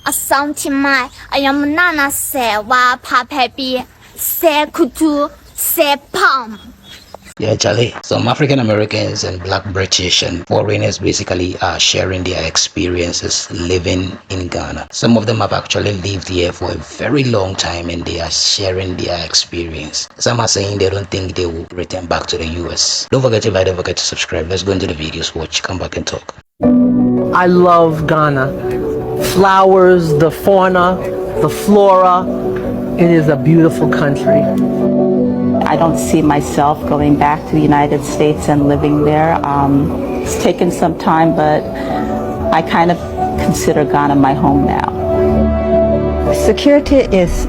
Asante mai ayam nana se wa papebi se kutu se palm. Yeah, Charlie. Some African Americans and Black British and foreigners basically are sharing their experiences living in Ghana. Some of them have actually lived here for a very long time and they are sharing their experience. Some are saying they don't think they will return back to the US. Don't forget to like, don't forget to subscribe. Let's go into the videos, watch, come back and talk. I love Ghana. Flowers, the fauna, the flora. It is a beautiful country. I don't see myself going back to the United States and living there. It's taken some time, but I kind of consider Ghana my home now. Security is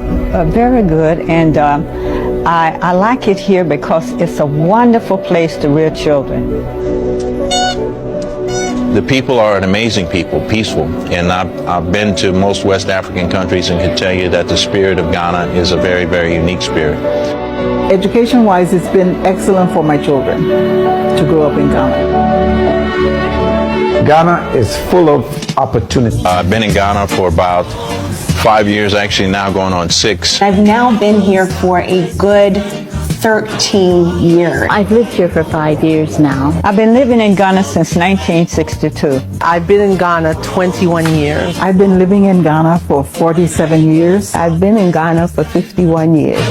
very good, and I like it here because it's a wonderful place to rear children. The people are an amazing people, peaceful, and I've been to most West African countries and can tell you that the spirit of Ghana is a very, very unique spirit. Education-wise, it's been excellent for my children to grow up in Ghana. Ghana is full of opportunity. I've been in Ghana for about 5 years, actually now going on 6. I've now been here for a good 13 years. I've lived here for 5 years now. I've been living in Ghana since 1962. I've been in Ghana 21 years. I've been living in Ghana for 47 years. I've been in Ghana for 51 years.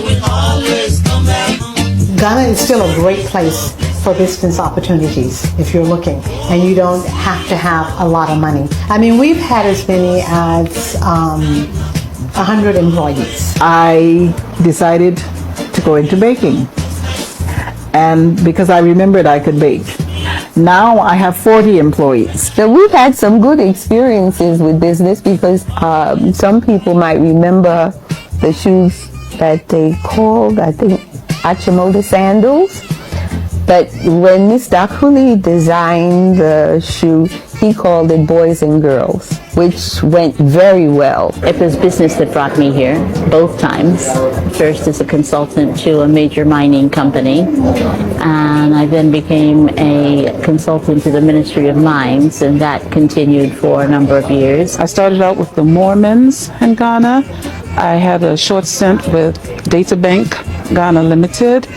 Ghana is still a great place for business opportunities if you're looking, and you don't have to have a lot of money. I mean, we've had as many as 100 employees. I decided to go into baking, and because I remembered I could bake. Now I have 40 employees. So we've had some good experiences with business because some people might remember the shoes that they called, I think, Achimoda sandals. But when Mr. Akuli designed the shoe, he called it Boys and Girls, which went very well. It was business that brought me here, both times. First as a consultant to a major mining company, and I then became a consultant to the Ministry of Mines, and that continued for a number of years. I started out with the Mormons in Ghana. I had a short stint with Data Bank Ghana Limited.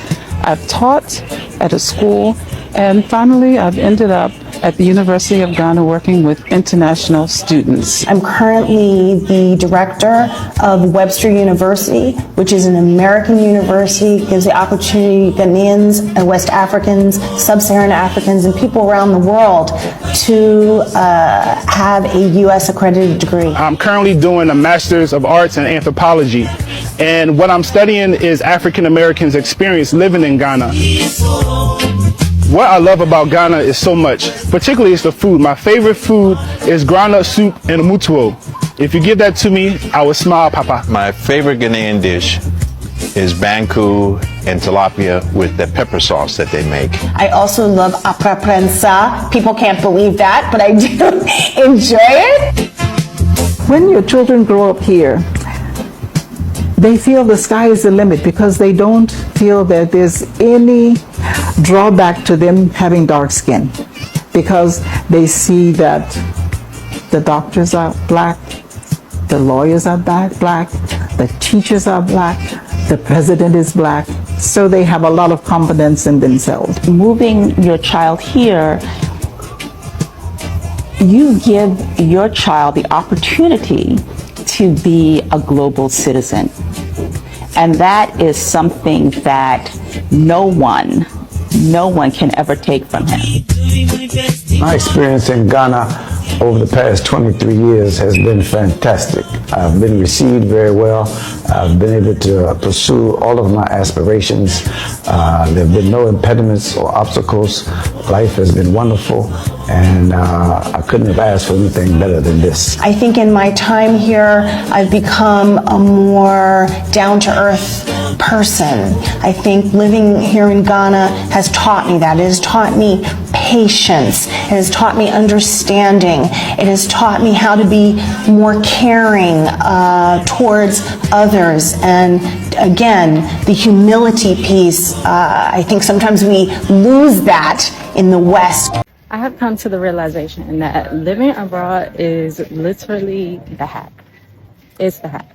I've taught at a school, and finally I've ended up at the University of Ghana working with international students. I'm currently the director of Webster University, which is an American university, gives the opportunity Ghanaians and West Africans, Sub-Saharan Africans, and people around the world to have a U.S. accredited degree. I'm currently doing a Master's of Arts in Anthropology, and what I'm studying is African Americans' experience living in Ghana. What I love about Ghana is so much, particularly it's the food. My favorite food is groundnut soup and mutuo. If you give that to me, I will smile, Papa. My favorite Ghanaian dish is banku and tilapia with the pepper sauce that they make. I also love apra prensa. People can't believe that, but I do enjoy it. When your children grow up here, they feel the sky is the limit because they don't feel that there's any drawback to them having dark skin, because they see that the doctors are black, the lawyers are black, the teachers are black, the president is black, so they have a lot of confidence in themselves. Moving your child here, you give your child the opportunity to be a global citizen. And that is something that no one can ever take from him. My experience in Ghana over the past 23 years has been fantastic. I've been received very well. I've been able to pursue all of my aspirations. There have been no impediments or obstacles. Life has been wonderful, and I couldn't have asked for anything better than this. I think in my time here, I've become a more down-to-earth person. I think living here in Ghana has taught me that. It has taught me patience. It has taught me understanding. It has taught me how to be more caring towards others. And again, the humility piece, I think sometimes we lose that in the West. I have come to the realization that living abroad is literally the hack. is that.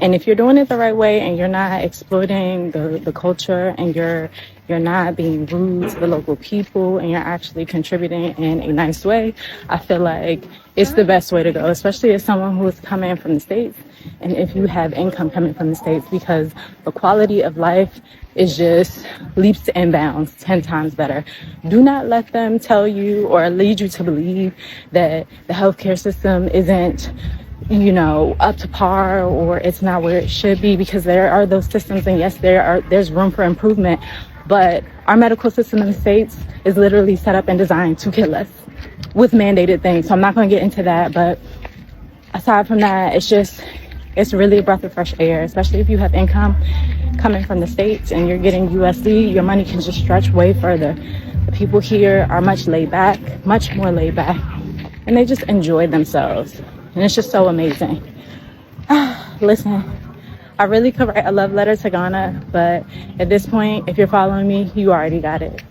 And if you're doing it the right way and you're not exploiting the culture and you're not being rude to the local people and you're actually contributing in a nice way, I feel like it's the best way to go, especially as someone who is coming from the States and if you have income coming from the States, because the quality of life is just leaps and bounds 10 times better. Do not let them tell you or lead you to believe that the healthcare system isn't, you know, up to par or it's not where it should be, because there are those systems, and yes, there's room for improvement, but our medical system in the States is literally set up and designed to kill us with mandated things. So I'm not going to get into that, but aside from that, it's really a breath of fresh air, especially if you have income coming from the States and you're getting USD, your money can just stretch way further. The people here are much more laid back, and they just enjoy themselves. And it's just so amazing. Listen, I really could write a love letter to Ghana, but at this point, if you're following me, you already got it.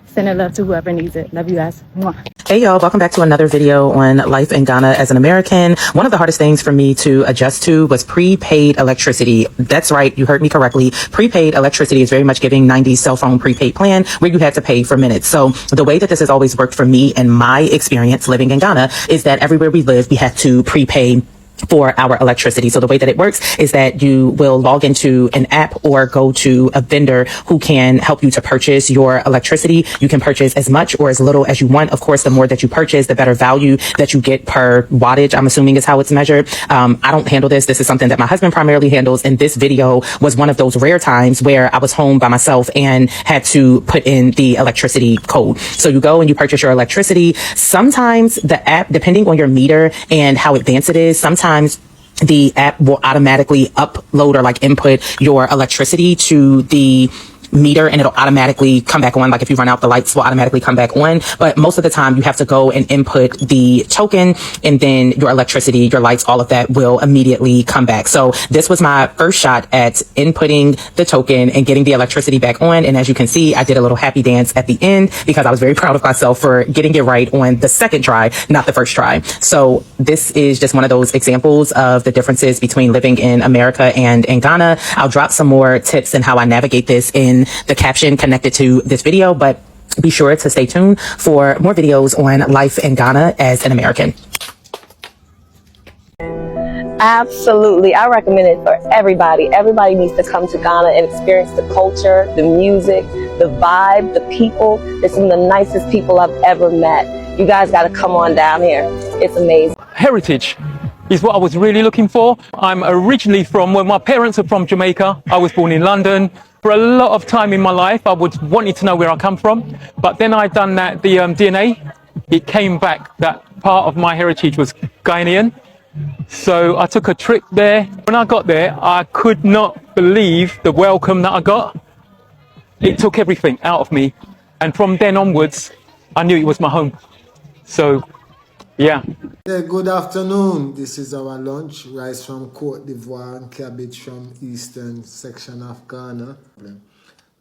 Sending love to whoever needs it. Love you guys. Mwah. Hey y'all, welcome back to another video on life in Ghana as an American. One of the hardest things for me to adjust to was prepaid electricity. That's right, you heard me correctly. Prepaid electricity is very much giving 90s cell phone prepaid plan where you had to pay for minutes. So the way that this has always worked for me and my experience living in Ghana is that everywhere we live, we have to prepay for our electricity. So the way that it works is that you will log into an app or go to a vendor who can help you to purchase your electricity. You can purchase as much or as little as you want. Of course, the more that you purchase, the better value that you get per wattage, I'm assuming is how it's measured. I don't handle this. This is something that my husband primarily handles. And this video was one of those rare times where I was home by myself and had to put in the electricity code. So you go and you purchase your electricity. Sometimes the app, depending on your meter and how advanced it is, sometimes the app will automatically upload or like input your electricity to the meter and it'll automatically come back on. Like if you run out, the lights will automatically come back on. But most of the time you have to go and input the token, and then your electricity, your lights, all of that will immediately come back. So this was my first shot at inputting the token and getting the electricity back on. And as you can see, I did a little happy dance at the end because I was very proud of myself for getting it right on the second try, not the first try. So this is just one of those examples of the differences between living in America and in Ghana. I'll drop some more tips and how I navigate this in the caption connected to this video, but be sure to stay tuned for more videos on life in Ghana as an American. Absolutely. I recommend it for everybody. Everybody needs to come to Ghana and experience the culture, the music, the vibe, the people. They're some of the nicest people I've ever met. You guys got to come on down here. It's amazing. Heritage is what I was really looking for. I'm originally my parents are from Jamaica. I was born in London. For a lot of time in my life, I wanted to know where I come from. But then I done the DNA. It came back that part of my heritage was Ghanaian. So I took a trip there. When I got there, I could not believe the welcome that I got. It took everything out of me. And from then onwards, I knew it was my home. So, yeah. Good afternoon. This is our lunch. Rice from Côte d'Ivoire and cabbage from eastern section of Ghana.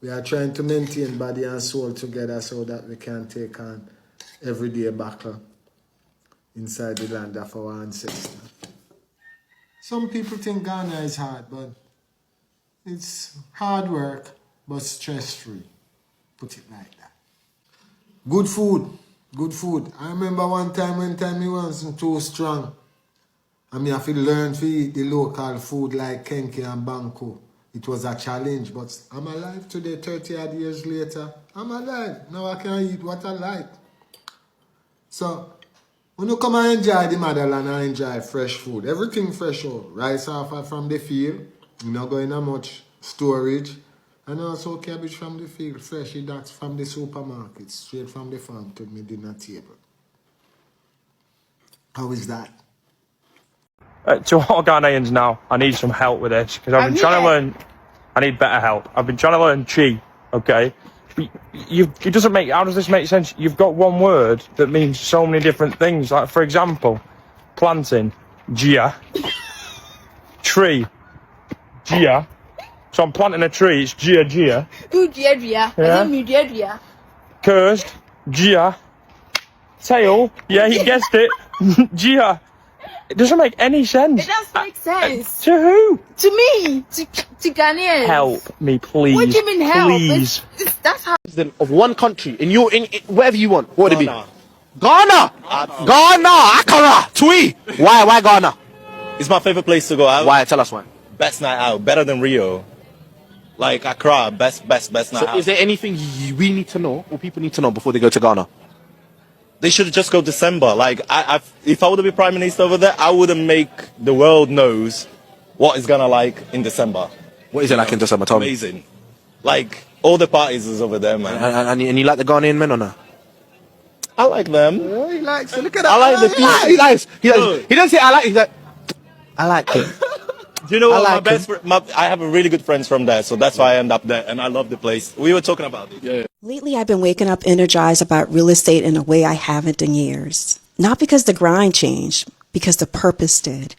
We are trying to maintain body and soul together so that we can take on everyday battle inside the land of our ancestors. Some people think Ghana is hard, but it's hard work, but stress-free. Put it like that. Good food. Good food. I remember one time when he wasn't too strong. I mean, I have to learn to eat the local food like kenke and banku. It was a challenge, but I'm alive today, 30 odd years later. I'm alive. Now I can eat what I like. So, when you come and enjoy the motherland and enjoy fresh food, everything fresh out. Rice off from the field, you're not going to much storage. And also cabbage from the field, fresh, that's from the supermarket, straight from the farm to my dinner table. How is that? To all Ghanaians now, I need some help with this, because I've been trying to learn, I need better help. I've been trying to learn chi, okay? How does this make sense? You've got one word that means so many different things. Like, for example, planting, gia. Tree, gia. So I'm planting a tree, it's gia. Yeah. Cursed, gia. Tail, yeah, he guessed it, gia. It doesn't make any sense. It does make sense. To who? To me, to Ghanaians. Help me, please. What do you mean help? Please. That's how. Of one country, in wherever you want, what would it be? Ghana! Ghana! Accra! Tui! Why Ghana? It's my favorite place to go out. Why? Tell us why. Best night out, better than Rio. Like Accra, best night So out. is there anything we need to know, or people need to know before they go to Ghana? They should just go December. Like, if I were to be prime minister over there, I wouldn't make the world knows what it's gonna like in December. What is it like in December? Tell me. Amazing. Like, all the parties is over there, man. And you like the Ghanaian men or not? I like them. Oh, he likes it. Look at that. I like the people. He likes. He doesn't say I like. He's like, I like it. Do you know what? like I have a really good friends from there, so that's why I end up there, and I love the place. We were talking about it. Yeah. Lately, I've been waking up energized about real estate in a way I haven't in years. Not because the grind changed, because the purpose did.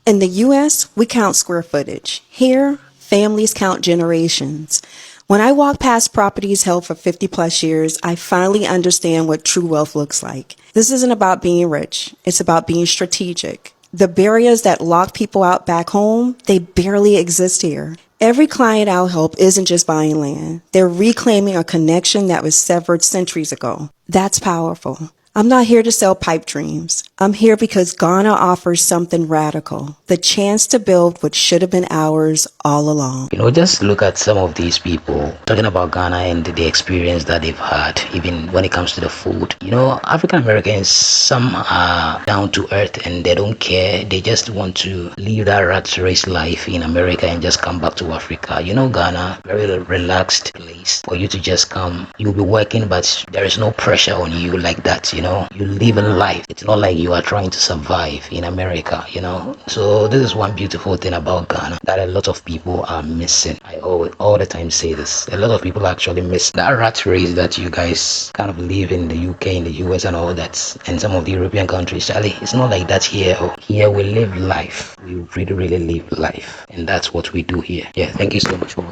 In the U.S., we count square footage. Here, families count generations. When I walk past properties held for 50 plus years, I finally understand what true wealth looks like. This isn't about being rich. It's about being strategic. The barriers that lock people out back home, they barely exist here. Every client I'll help isn't just buying land. They're reclaiming a connection that was severed centuries ago. That's powerful. I'm not here to sell pipe dreams. I'm here because Ghana offers something radical, the chance to build what should have been ours all along. You know, just look at some of these people talking about Ghana and the experience that they've had, even when it comes to the food. You know, African Americans, some are down to earth and they don't care. They just want to live that rat race life in America and just come back to Africa. You know, Ghana, very relaxed place for you to just come. You'll be working, but there is no pressure on you like that, you know. You live in life. It's not like you are trying to survive in America, you know. So this is one beautiful thing about Ghana that a lot of people are missing. I all the time say this. A lot of people actually miss that rat race that you guys kind of live in the UK, in the US and all that, and some of the European countries. Charlie, it's not like that here. Here we live life. We really live life. And that's what we do here. Yeah, thank you so much for watching.